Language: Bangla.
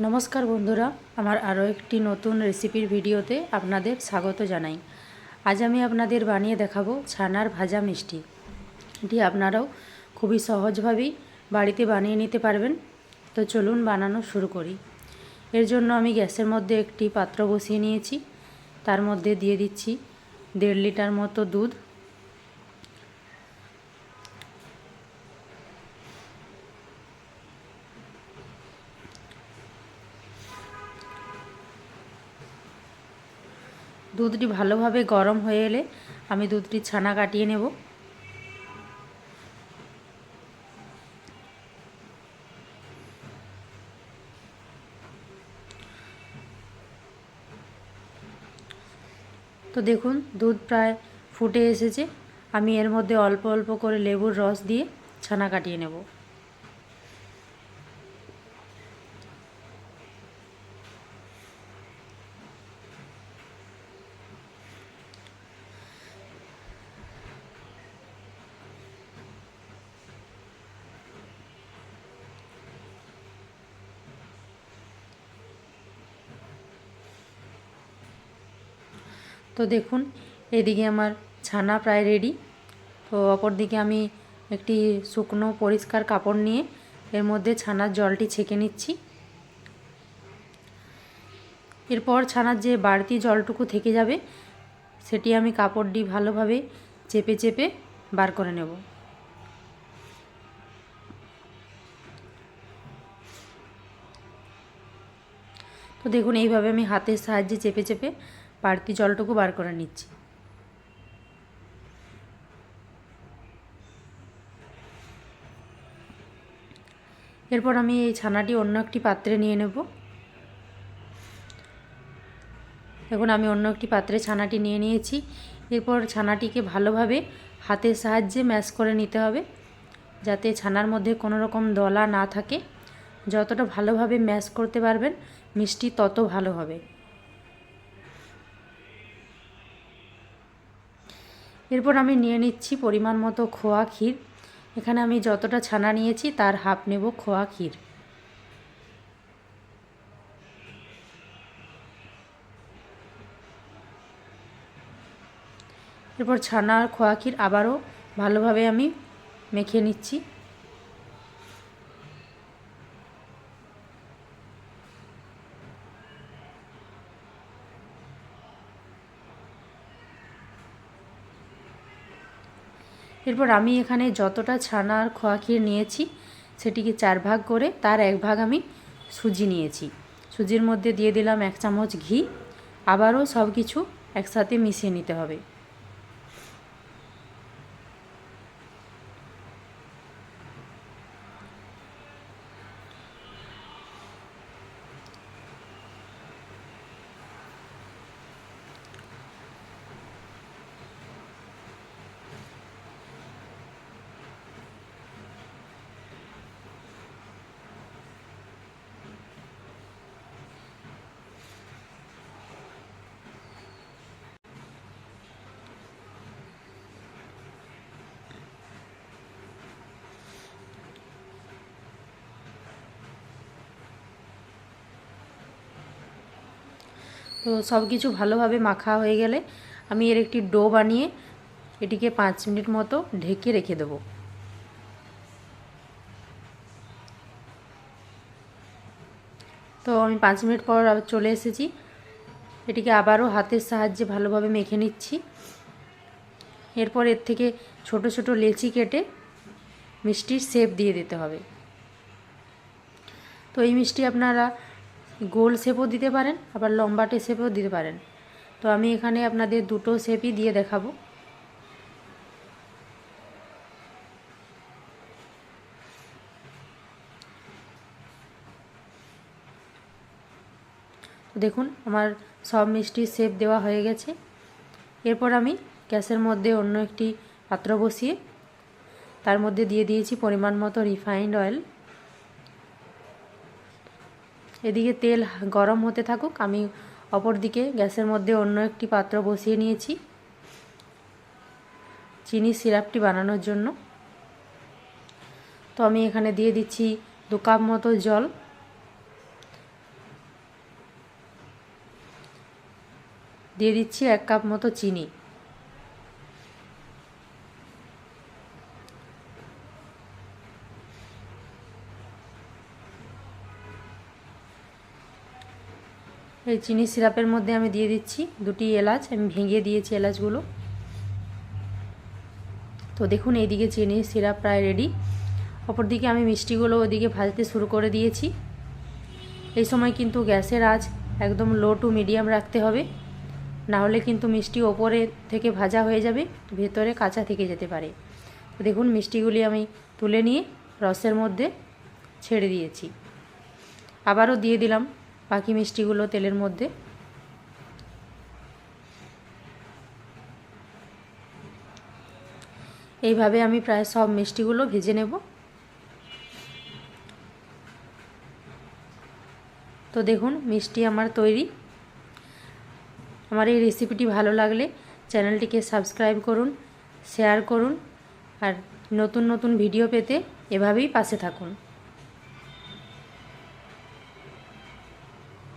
নমস্কার বন্ধুরা, আমার আরও একটি নতুন রেসিপির ভিডিওতে আপনাদের স্বাগত জানাই। আজ আমি আপনাদের বানিয়ে দেখাবো ছানার ভাজা মিষ্টি। এটি আপনারাও খুবই সহজভাবেই বাড়িতে বানিয়ে নিতে পারবেন। তো চলুন বানানো শুরু করি। এর জন্য আমি গ্যাসের মধ্যে একটি পাত্র বসিয়ে নিয়েছি। তার মধ্যে দিয়ে দিচ্ছি 1.5 লিটার মতো দুধ। দুধটি ভালোভাবে গরম হয়ে এলে আমি দুধটি ছানা কাটিয়ে নেব। তো দেখুন দুধ প্রায় ফুটে এসেছে। আমি এর মধ্যে অল্প অল্প করে লেবুর রস দিয়ে ছানা কাটিয়ে নেব। তো দেখুন এদিকে আমার ছানা প্রায় রেডি। তো অপর দিকে আমি একটি শুকনো পরিষ্কার কাপড় নিয়ে এর মধ্যে ছানার জলটি ছেঁকে নিচ্ছি। এরপর ছানার যে বাড়তি জলটুকু থেকে যাবে সেটি আমি কাপড়টি ভালোভাবে চেপে চেপে বার করে নেব। তো দেখুন এইভাবে আমি হাতের সাহায্যে চেপে চেপে বাড়তি জলটুকু বার করে নিচ্ছি। এরপর আমি এই ছানাটি অন্য একটি পাত্রে নিয়ে নেব। এখন আমি অন্য একটি পাত্রে ছানাটি নিয়ে নিয়েছি। এরপর ছানাটিকে ভালোভাবে হাতের সাহায্যে ম্যাশ করে নিতে হবে, যাতে ছানার মধ্যে কোনো রকম দলা না থাকে। যতটা ভালোভাবে ম্যাশ করতে পারবেন মিষ্টি তত ভালো হবে। এরপর আমি নিয়ে নিচ্ছি পরিমাণ মতো খোয়া ক্ষীর। এখানে আমি যতটা ছানা নিয়েছি তার হাফ নেব খোয়া ক্ষীর। এরপর ছানা আর খোয়া ক্ষীর আবারও ভালোভাবে আমি মেখে নিচ্ছি। এরপর আমি এখানে যতটা ছানা আর খোয়া ক্ষীর নিয়েছি সেটিকে 4 ভাগ করে তার 1 ভাগ আমি সুজি নিয়েছি। সুজির মধ্যে দিয়ে দিলাম 1 চামচ ঘি। আবারও সব কিছু একসাথে মিশিয়ে নিতে হবে। তো সব কিছু ভালোভাবে মাখা হয়ে গেলে আমি এর একটি ডো বানিয়ে এটিকে 5 মিনিট মতো ঢেকে রেখে দেবো। তো আমি 5 মিনিট পর চলে এসেছি। এটিকে আবারও হাতের সাহায্যে ভালোভাবে মেখে নিচ্ছি। এরপর এর থেকে ছোট ছোট লেচি কেটে মিষ্টির শেপ দিয়ে দিতে হবে। তো এই মিষ্টি আপনারা গোল শেপও দিতে পারেন, আবার লম্বাটে শেপও দিতে পারেন। তো আমি এখানে আপনাদের দুটো শেপই দিয়ে দেখাবো। দেখুন আমার সব মিষ্টির শেপ দেওয়া হয়ে গেছে। এরপর আমি গ্যাসের মধ্যে অন্য একটি পাত্র বসিয়ে তার মধ্যে দিয়ে দিয়েছি পরিমাণ মতো রিফাইন্ড অয়েল। এদিকে তেল গরম হতে থাকুক, আমি অপর দিকে গ্যাসের মধ্যে অন্য একটি পাত্র বসিয়ে নিয়েছি চিনি সিরাপটি বানানোর জন্য। তো আমি এখানে দিয়ে দিচ্ছি 2 কাপ মতো জল। দিয়ে দিচ্ছি 1 কাপ মতো চিনি। এই চিনি সিরাপের মধ্যে আমি দিয়ে দিচ্ছি 2টি এলাচ, আমি ভেঙে দিয়েছি এলাচগুলো। তো দেখুন এইদিকে চিনির সিরাপ প্রায় রেডি। অপরদিকে আমি মিষ্টিগুলো ওইদিকে ভাজতে শুরু করে দিয়েছি। এই সময় কিন্তু গ্যাসের আঁচ একদম লো টু মিডিয়াম রাখতে হবে, না হলে কিন্তু মিষ্টি ওপরে থেকে ভাজা হয়ে যাবে, ভেতরে কাঁচা থেকে যেতে পারে। তো দেখুন মিষ্টিগুলি আমি তুলে নিয়ে রসের মধ্যে ছেড়ে দিয়েছি। আবারও দিয়ে দিলাম বাকি মিষ্টিগুলো তেলের মধ্যে। এইভাবে আমি প্রায় সব মিষ্টিগুলো ভেজে নেব। তো দেখুন মিষ্টি আমার তৈরি। আমার এই রেসিপিটি ভালো লাগলে চ্যানেলটিকে সাবস্ক্রাইব করুন, শেয়ার করুন, আর নতুন নতুন ভিডিও পেতে এভাবেই পাশে থাকুন।